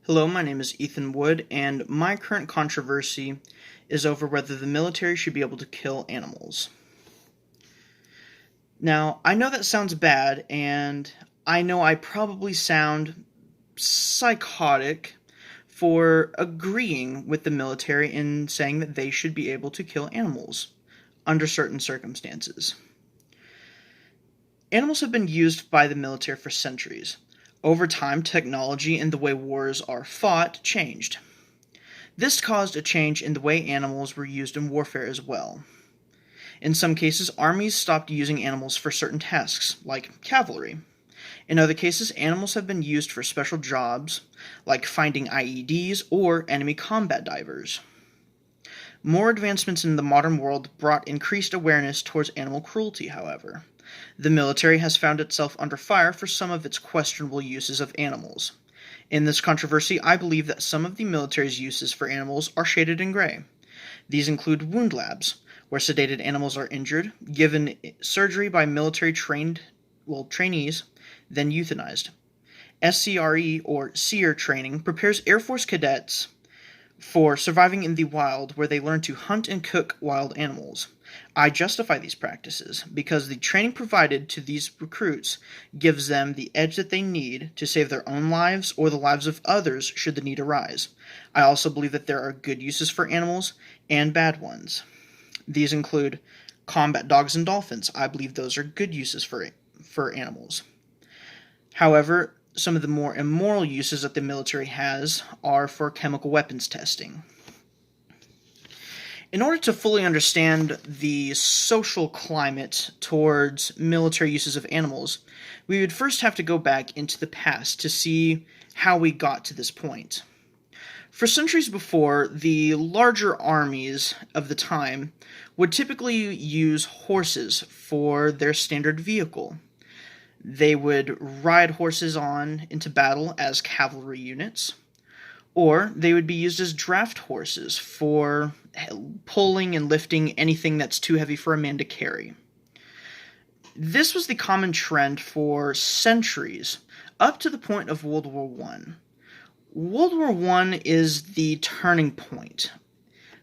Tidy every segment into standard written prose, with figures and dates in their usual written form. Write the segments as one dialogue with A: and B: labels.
A: Hello, my name is Ethan Wood, and my current controversy is over whether the military should be able to kill animals. Now, I know that sounds bad, and I know I probably sound psychotic for agreeing with the military in saying that they should be able to kill animals under certain circumstances. Animals have been used by the military for centuries. Over time, technology and the way wars are fought changed. This caused a change in the way animals were used in warfare as well. In some cases, armies stopped using animals for certain tasks, like cavalry. In other cases, animals have been used for special jobs, like finding IEDs or enemy combat divers. More advancements in the modern world brought increased awareness towards animal cruelty, however. The military has found itself under fire for some of its questionable uses of animals. In this controversy, I believe that some of the military's uses for animals are shaded in gray. These include wound labs, where sedated animals are injured, given surgery by military trainees, then euthanized. SCRE, or SEER training, prepares Air Force cadets for surviving in the wild, where they learn to hunt and cook wild animals. I justify these practices because the training provided to these recruits gives them the edge that they need to save their own lives or the lives of others should the need arise. I also believe that there are good uses for animals and bad ones. These include combat dogs and dolphins. I believe those are good uses for animals. However, some of the more immoral uses that the military has are for chemical weapons testing. In order to fully understand the social climate towards military uses of animals, we would first have to go back into the past to see how we got to this point. For centuries before, the larger armies of the time would typically use horses for their standard vehicle. They would ride horses on into battle as cavalry units, or they would be used as draft horses for pulling and lifting anything that's too heavy for a man to carry. This was the common trend for centuries, up to the point of World War I. World War I is the turning point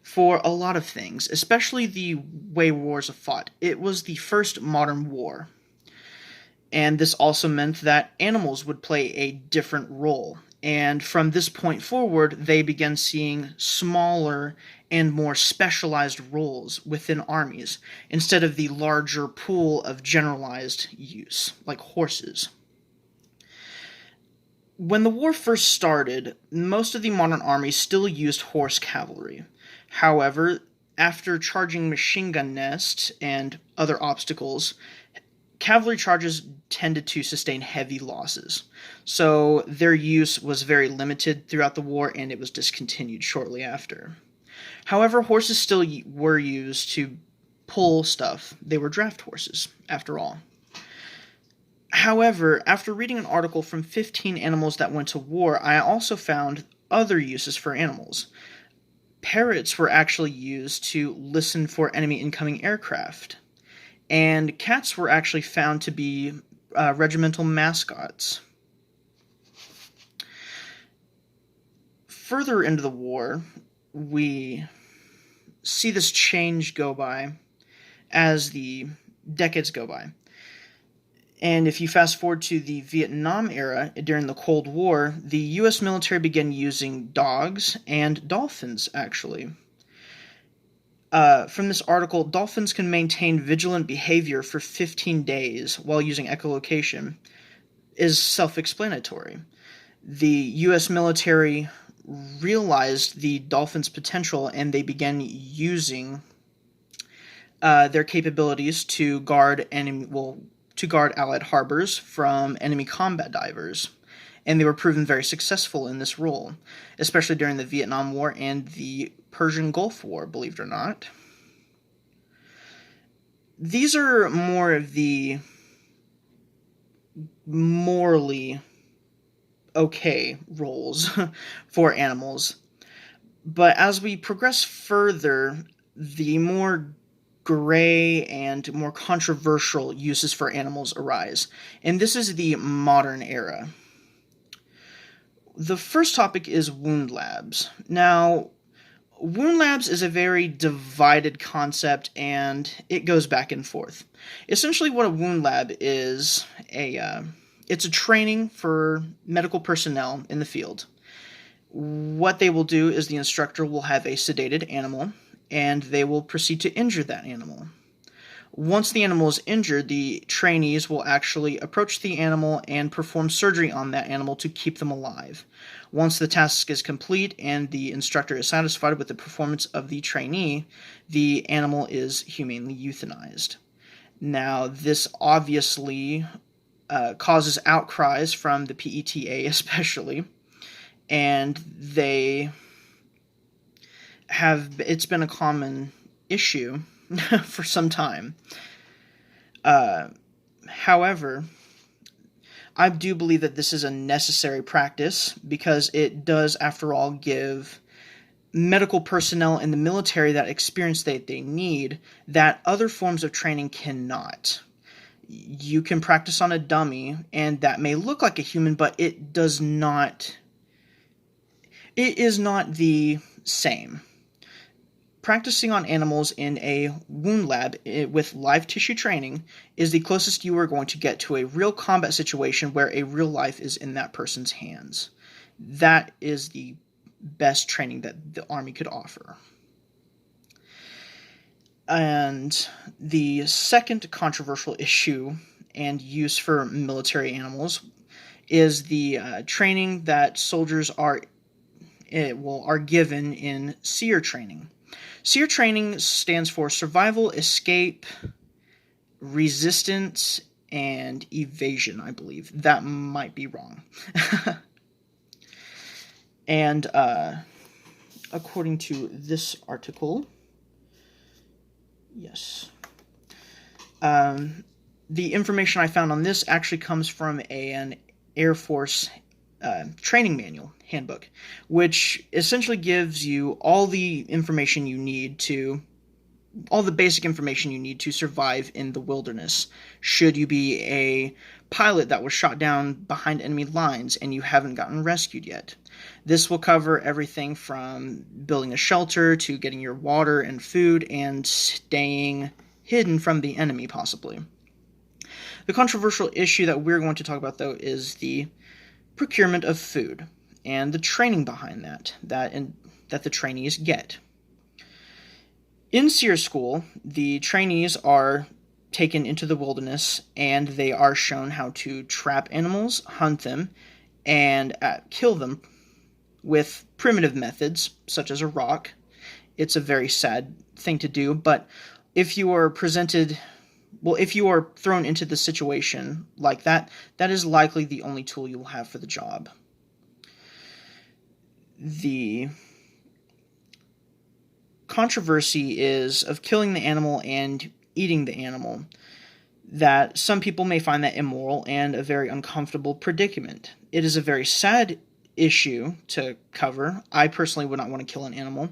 A: for a lot of things, especially the way wars are fought. It was the first modern war. And this also meant that animals would play a different role. And from this point forward, they began seeing smaller and more specialized roles within armies, instead of the larger pool of generalized use, like horses. When the war first started, most of the modern armies still used horse cavalry. However, after charging machine gun nests and other obstacles, cavalry charges tended to sustain heavy losses, so their use was very limited throughout the war, and it was discontinued shortly after. However, horses still were used to pull stuff. They were draft horses, after all. However, after reading an article from 15 animals that went to war, I also found other uses for animals. Parrots were actually used to listen for enemy incoming aircraft, and cats were actually found to be regimental mascots. Further into the war, we see this change go by as the decades go by. And if you fast forward to the Vietnam era, during the Cold War, the U.S. military began using dogs and dolphins, actually. From this article, dolphins can maintain vigilant behavior for 15 days while using echolocation, is self-explanatory. The U.S. military realized the dolphins' potential, and they began using their capabilities to guard Allied harbors from enemy combat divers, and they were proven very successful in this role, especially during the Vietnam War and the Persian Gulf War, believe it or not. These are more of the morally okay roles for animals, but as we progress further, the more gray and more controversial uses for animals arise, and this is the modern era. The first topic is wound labs. Now, wound labs is a very divided concept, and it goes back and forth. Essentially, what a wound lab is, it's a training for medical personnel in the field. What they will do is the instructor will have a sedated animal, and they will proceed to injure that animal. Once the animal is injured, the trainees will actually approach the animal and perform surgery on that animal to keep them alive. Once the task is complete and the instructor is satisfied with the performance of the trainee, the animal is humanely euthanized. Now, this obviously causes outcries from the PETA especially, and it's been a common issue for some time. However, I do believe that this is a necessary practice because it does, after all, give medical personnel in the military that experience that they need that other forms of training cannot. You can practice on a dummy, and that may look like a human, but it is not the same. Practicing on animals in a wound lab with live tissue training is the closest you are going to get to a real combat situation where a real life is in that person's hands. That is the best training that the Army could offer. And the second controversial issue and use for military animals is the training that soldiers are given in SEER training. SEER training stands for Survival, Escape, Resistance, and Evasion, I believe. That might be wrong. And according to this article, yes, the information I found on this actually comes from an Air Force training manual handbook, which essentially gives you all the basic information you need to survive in the wilderness. Should you be a pilot that was shot down behind enemy lines and you haven't gotten rescued yet, this will cover everything from building a shelter to getting your water and food and staying hidden from the enemy, possibly. The controversial issue that we're going to talk about, though, is the procurement of food and the training behind that the trainees get. In SEER school, the trainees are taken into the wilderness and they are shown how to trap animals, hunt them, and kill them with primitive methods such as a rock. It's a very sad thing to do, but if you are thrown into the situation like that, that is likely the only tool you will have for the job. The controversy is of killing the animal and eating the animal, that some people may find that immoral and a very uncomfortable predicament. It is a very sad issue to cover. I personally would not want to kill an animal.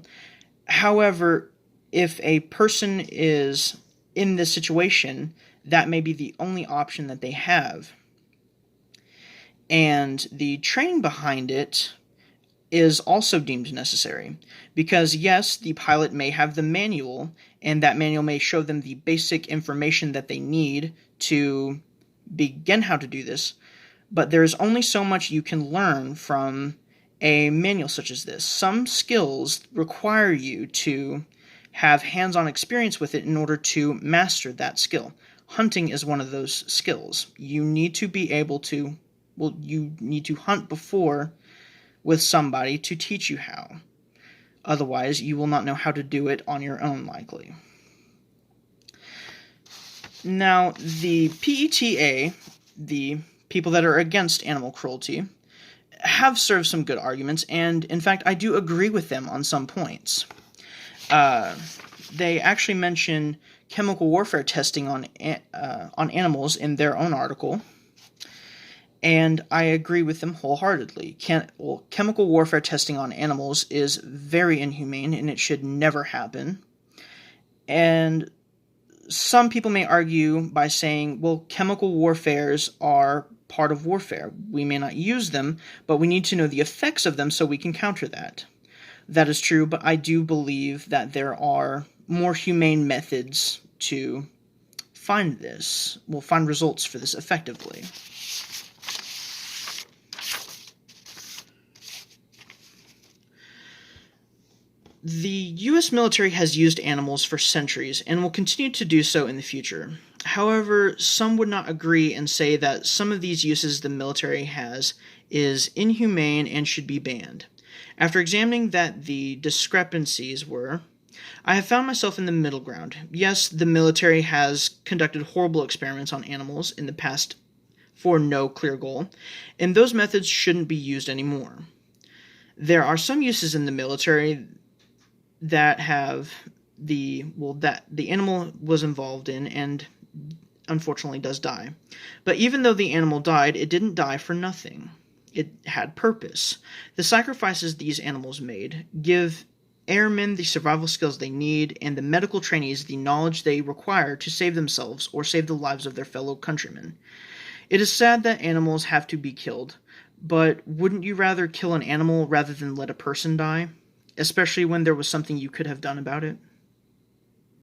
A: However, if a person is in this situation, that may be the only option that they have. And the training behind it is also deemed necessary, because yes, the pilot may have the manual, and that manual may show them the basic information that they need to begin how to do this, but there's only so much you can learn from a manual such as this. Some skills require you to have hands-on experience with it in order to master that skill. Hunting is one of those skills. You need to be able to, you need to hunt before with somebody to teach you how. Otherwise, you will not know how to do it on your own, likely. Now, the PETA, the people that are against animal cruelty, have served some good arguments, and in fact, I do agree with them on some points. They actually mention chemical warfare testing on animals in their own article, and I agree with them wholeheartedly. Chemical warfare testing on animals is very inhumane, and it should never happen. And some people may argue by saying, well, chemical warfares are part of warfare. We may not use them, but we need to know the effects of them so we can counter that. That is true, but I do believe that there are more humane methods to find this. We'll find results for this effectively. The U.S. military has used animals for centuries and will continue to do so in the future. However, some would not agree and say that some of these uses the military has is inhumane and should be banned. After examining that the discrepancies were, I have found myself in the middle ground. Yes, the military has conducted horrible experiments on animals in the past for no clear goal, and those methods shouldn't be used anymore. There are some uses in the military that the animal was involved in and unfortunately does die. But even though the animal died, it didn't die for nothing. It had purpose. The sacrifices these animals made give airmen the survival skills they need and the medical trainees the knowledge they require to save themselves or save the lives of their fellow countrymen. It is sad that animals have to be killed, but wouldn't you rather kill an animal rather than let a person die? Especially when there was something you could have done about it?